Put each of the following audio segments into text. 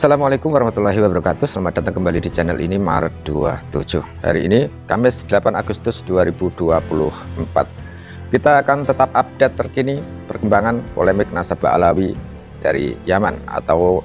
Assalamualaikum warahmatullahi wabarakatuh. Selamat datang kembali di channel ini Maret 27. Hari ini Kamis 8 Agustus 2024. Kita akan tetap update terkini perkembangan polemik nasabah Alawi dari Yaman atau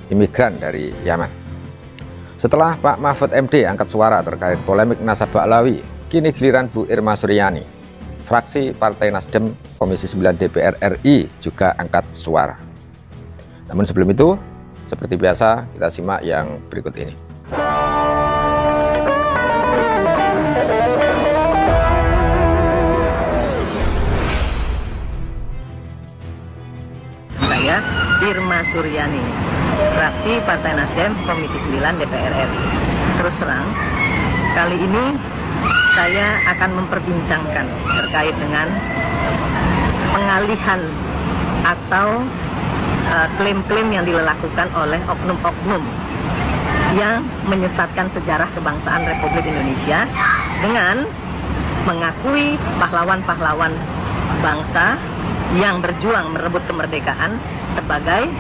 imigran dari Yaman. Setelah Pak Mahfud MD angkat suara terkait polemik nasabah Alawi, kini giliran Bu Irma Suryani, fraksi Partai Nasdem Komisi 9 DPR RI juga angkat suara. Namun sebelum itu, seperti biasa, kita simak yang berikut ini. Saya Irma Suryani, fraksi Partai Nasdem Komisi 9 DPR RI. Terus terang, kali ini saya akan memperbincangkan terkait dengan pengalihan atau klaim-klaim yang dilakukan oleh oknum-oknum yang menyesatkan sejarah kebangsaan Republik Indonesia dengan mengakui pahlawan-pahlawan bangsa yang berjuang merebut kemerdekaan sebagai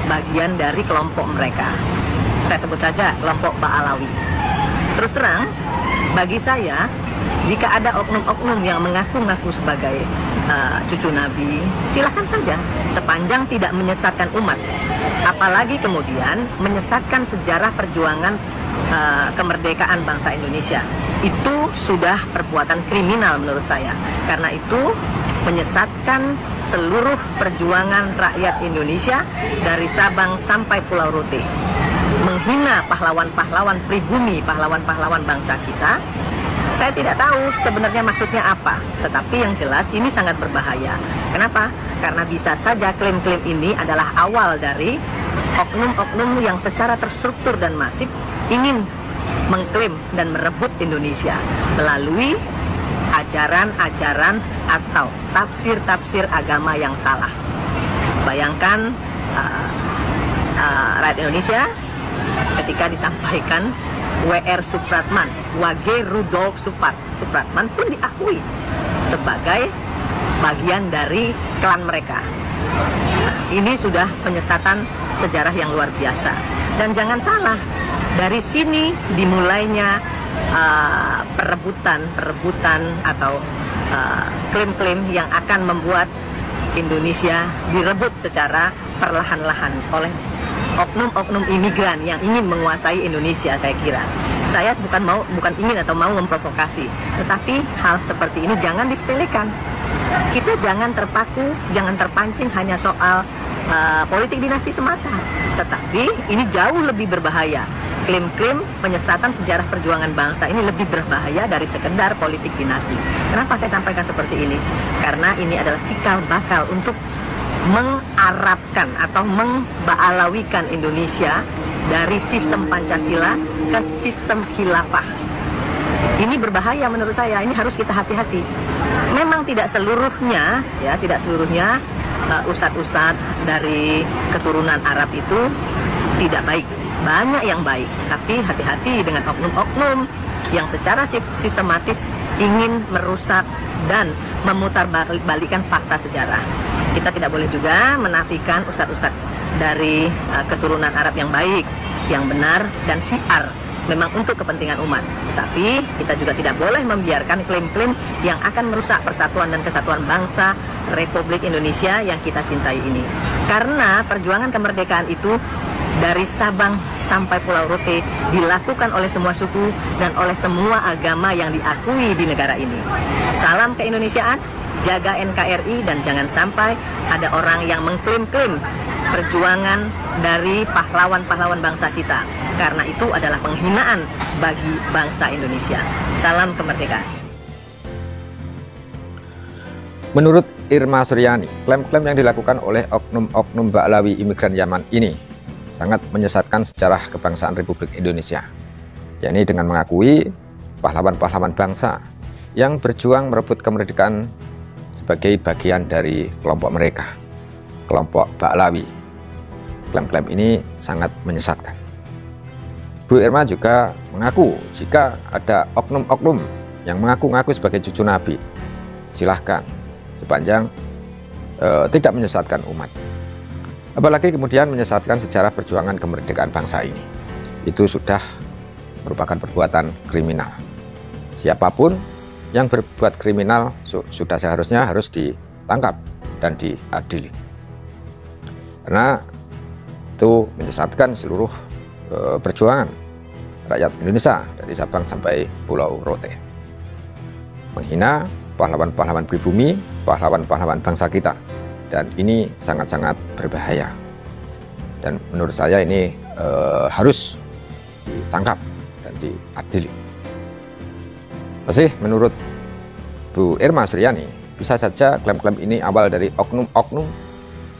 bagian dari kelompok mereka. Saya sebut saja kelompok Ba'alawi. Terus terang, bagi saya, jika ada oknum-oknum yang mengaku-ngaku sebagai cucu Nabi, silahkan saja, sepanjang tidak menyesatkan umat. Apalagi kemudian menyesatkan sejarah perjuangan kemerdekaan bangsa Indonesia. Itu sudah perbuatan kriminal menurut saya. Karena itu menyesatkan seluruh perjuangan rakyat Indonesia dari Sabang sampai Pulau Rote. Menghina pahlawan-pahlawan pribumi, pahlawan-pahlawan bangsa kita. Saya tidak tahu sebenarnya maksudnya apa, tetapi yang jelas ini sangat berbahaya. Kenapa? Karena bisa saja klaim-klaim ini adalah awal dari oknum-oknum yang secara terstruktur dan masif ingin mengklaim dan merebut Indonesia melalui ajaran-ajaran atau tafsir-tafsir agama yang salah. Bayangkan rakyat Indonesia ketika disampaikan W.R. Supratman, W.G. Rudolf Supratman pun diakui sebagai bagian dari klan mereka. Nah, ini sudah penyesatan sejarah yang luar biasa. Dan jangan salah, dari sini dimulainya perebutan atau klaim-klaim yang akan membuat Indonesia direbut secara perlahan-lahan oleh oknum-oknum imigran yang ingin menguasai Indonesia. Saya kira saya bukan ingin atau mau memprovokasi, tetapi hal seperti ini jangan disepelekan. Kita jangan terpaku, jangan terpancing hanya soal politik dinasti semata, tetapi ini jauh lebih berbahaya. Klaim-klaim penyesatan sejarah perjuangan bangsa ini lebih berbahaya dari sekedar politik dinasti. Kenapa saya sampaikan seperti ini? Karena ini adalah cikal bakal untuk mengarabkan atau memba'alawikan Indonesia dari sistem Pancasila ke sistem khilafah. Ini berbahaya menurut saya, ini harus kita hati-hati. Memang tidak seluruhnya ustadz-ustadz dari keturunan Arab itu tidak baik. Banyak yang baik, tapi hati-hati dengan oknum-oknum yang secara sistematis ingin merusak dan memutarbalikkan fakta sejarah. Kita tidak boleh juga menafikan ustadz-ustadz dari keturunan Arab yang baik, yang benar, dan syiar memang untuk kepentingan umat. Tetapi kita juga tidak boleh membiarkan klaim-klaim yang akan merusak persatuan dan kesatuan bangsa Republik Indonesia yang kita cintai ini. Karena perjuangan kemerdekaan itu dari Sabang sampai Pulau Rote dilakukan oleh semua suku dan oleh semua agama yang diakui di negara ini. Salam keindonesiaan, jaga NKRI, dan jangan sampai ada orang yang mengklaim-klaim perjuangan dari pahlawan-pahlawan bangsa kita, karena itu adalah penghinaan bagi bangsa Indonesia. Salam kemerdekaan. Menurut Irma Suryani, klaim-klaim yang dilakukan oleh oknum-oknum Ba'alawi imigran Yaman ini sangat menyesatkan sejarah kebangsaan Republik Indonesia, yakni dengan mengakui pahlawan-pahlawan bangsa yang berjuang merebut kemerdekaan sebagai bagian dari kelompok mereka, kelompok Ba'alawi. Klaim-klaim ini sangat menyesatkan. Bu Irma juga mengaku jika ada oknum-oknum yang mengaku-ngaku sebagai cucu Nabi, silahkan, sepanjang tidak menyesatkan umat. Apalagi kemudian menyesatkan sejarah perjuangan kemerdekaan bangsa ini. Itu sudah merupakan perbuatan kriminal. Siapapun yang berbuat kriminal sudah seharusnya harus ditangkap dan diadili. Karena itu menyesatkan seluruh perjuangan rakyat Indonesia dari Sabang sampai Pulau Rote. Menghina pahlawan-pahlawan pribumi, pahlawan-pahlawan bangsa kita. Dan ini sangat-sangat berbahaya. Dan menurut saya ini harus ditangkap dan diadili. Masih menurut Bu Irma Suryani, bisa saja klaim-klaim ini awal dari oknum-oknum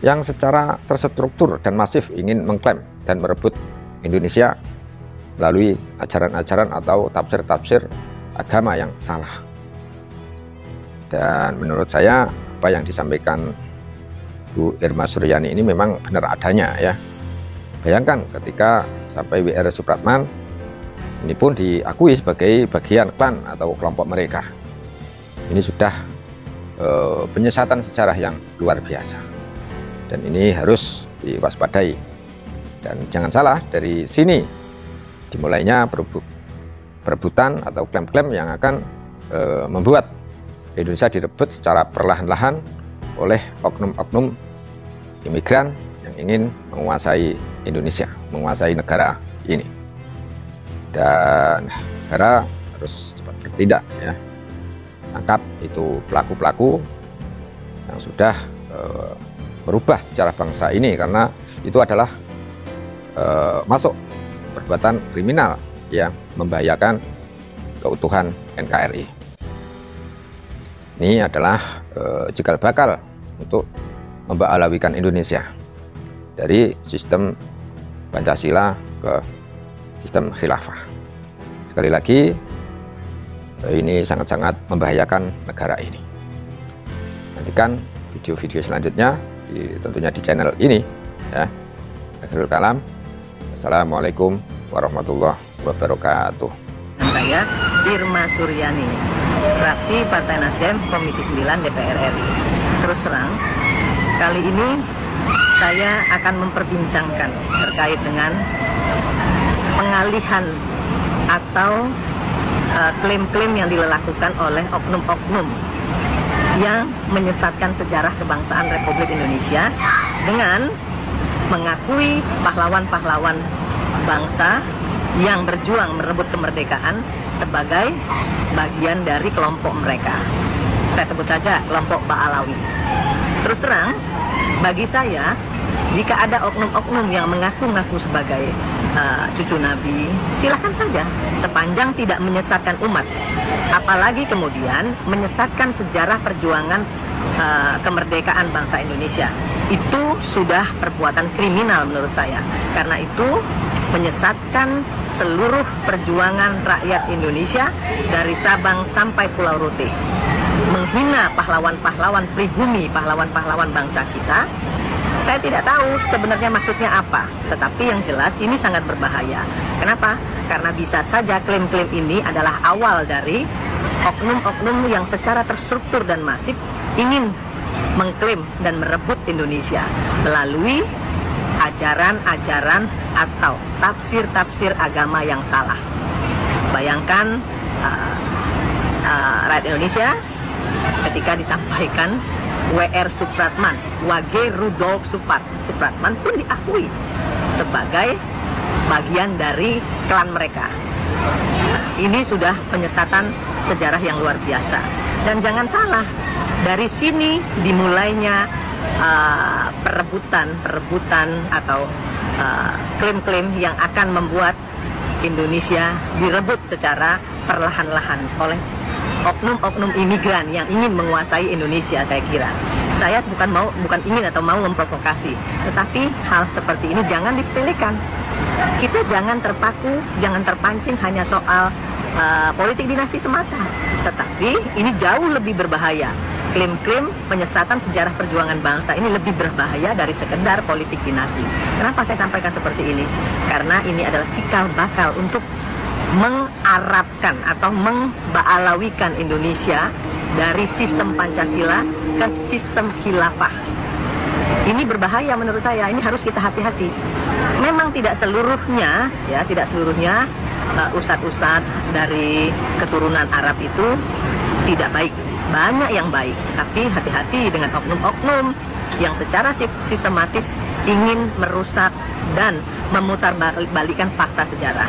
yang secara terstruktur dan masif ingin mengklaim dan merebut Indonesia melalui ajaran-ajaran atau tafsir-tafsir agama yang salah. Dan menurut saya apa yang disampaikan Bu Irma Suryani ini memang benar adanya ya. Bayangkan ketika sampai W.R. Supratman ini pun diakui sebagai bagian klan atau kelompok mereka. Ini sudah penyesatan sejarah yang luar biasa. Dan ini harus diwaspadai. Dan jangan salah, dari sini dimulainya perebutan atau klaim-klaim yang akan membuat Indonesia direbut secara perlahan-lahan oleh oknum-oknum imigran yang ingin menguasai Indonesia, menguasai negara ini. Dan negara harus cepat bertindak ya. Tangkap itu pelaku-pelaku yang sudah merubah sejarah bangsa ini, karena itu adalah masuk perbuatan kriminal yang membahayakan keutuhan NKRI. Ini adalah cikal bakal untuk memba'alawikan Indonesia dari sistem Pancasila ke sistem khilafah. Sekali lagi, ini sangat-sangat membahayakan negara ini. Nantikan video-video selanjutnya tentunya di channel ini ya. Akhirul kalam, assalamualaikum warahmatullahi wabarakatuh. Saya Irma Suryani, fraksi Partai Nasdem, Komisi 9 DPR RI. Terus terang, kali ini saya akan memperbincangkan terkait dengan pengalihan atau klaim-klaim yang dilakukan oleh oknum-oknum yang menyesatkan sejarah kebangsaan Republik Indonesia dengan mengakui pahlawan-pahlawan bangsa yang berjuang merebut kemerdekaan sebagai bagian dari kelompok mereka. Saya sebut saja kelompok Ba'alawi. Terus terang, bagi saya, jika ada oknum-oknum yang mengaku-ngaku sebagai cucu Nabi, silakan saja, sepanjang tidak menyesatkan umat. Apalagi kemudian menyesatkan sejarah perjuangan kemerdekaan bangsa Indonesia. Itu sudah perbuatan kriminal menurut saya. Karena itu menyesatkan seluruh perjuangan rakyat Indonesia dari Sabang sampai Pulau Rote, menghina pahlawan-pahlawan pribumi, pahlawan-pahlawan bangsa kita. Saya tidak tahu sebenarnya maksudnya apa, tetapi yang jelas ini sangat berbahaya. Kenapa? Karena bisa saja klaim-klaim ini adalah awal dari oknum-oknum yang secara terstruktur dan masif ingin mengklaim dan merebut Indonesia melalui ajaran-ajaran atau tafsir-tafsir agama yang salah. Bayangkan rakyat Indonesia ketika disampaikan W.R. Supratman, Wage Rudolf Supratman pun diakui sebagai bagian dari klan mereka. Ini sudah penyesatan sejarah yang luar biasa. Dan jangan salah, dari sini dimulainya perebutan atau klaim-klaim yang akan membuat Indonesia direbut secara perlahan-lahan oleh oknum-oknum imigran yang ingin menguasai Indonesia. Saya kira saya bukan ingin atau mau memprovokasi, tetapi hal seperti ini jangan disepelekan. Kita jangan terpaku, jangan terpancing hanya soal politik dinasti semata, tetapi ini jauh lebih berbahaya. Klaim-klaim penyesatan sejarah perjuangan bangsa ini lebih berbahaya dari sekedar politik dinasti. Kenapa saya sampaikan seperti ini? Karena ini adalah cikal bakal untuk mengarabkan atau memba'alawikan Indonesia dari sistem Pancasila ke sistem khilafah. Ini berbahaya menurut saya, ini harus kita hati-hati. Memang tidak seluruhnya, ya, tidak seluruhnya ustadz-ustadz dari keturunan Arab itu tidak baik. Banyak yang baik, tapi hati-hati dengan oknum-oknum yang secara sistematis ingin merusak dan memutarbalikkan fakta sejarah.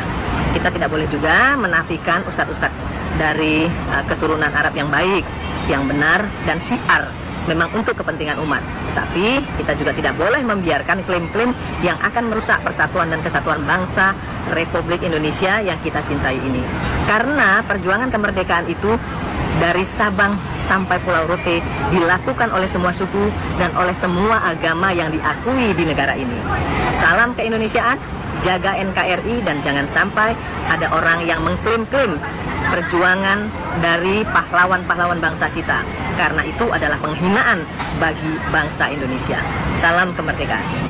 Kita tidak boleh juga menafikan ustadz-ustadz dari keturunan Arab yang baik, yang benar dan syiar memang untuk kepentingan umat. Tapi kita juga tidak boleh membiarkan klaim-klaim yang akan merusak persatuan dan kesatuan bangsa Republik Indonesia yang kita cintai ini. Karena perjuangan kemerdekaan itu dari Sabang sampai Pulau Rote dilakukan oleh semua suku dan oleh semua agama yang diakui di negara ini. Salam keindonesiaan, jaga NKRI, dan jangan sampai ada orang yang mengklaim-klaim perjuangan dari pahlawan-pahlawan bangsa kita, karena itu adalah penghinaan bagi bangsa Indonesia. Salam kemerdekaan.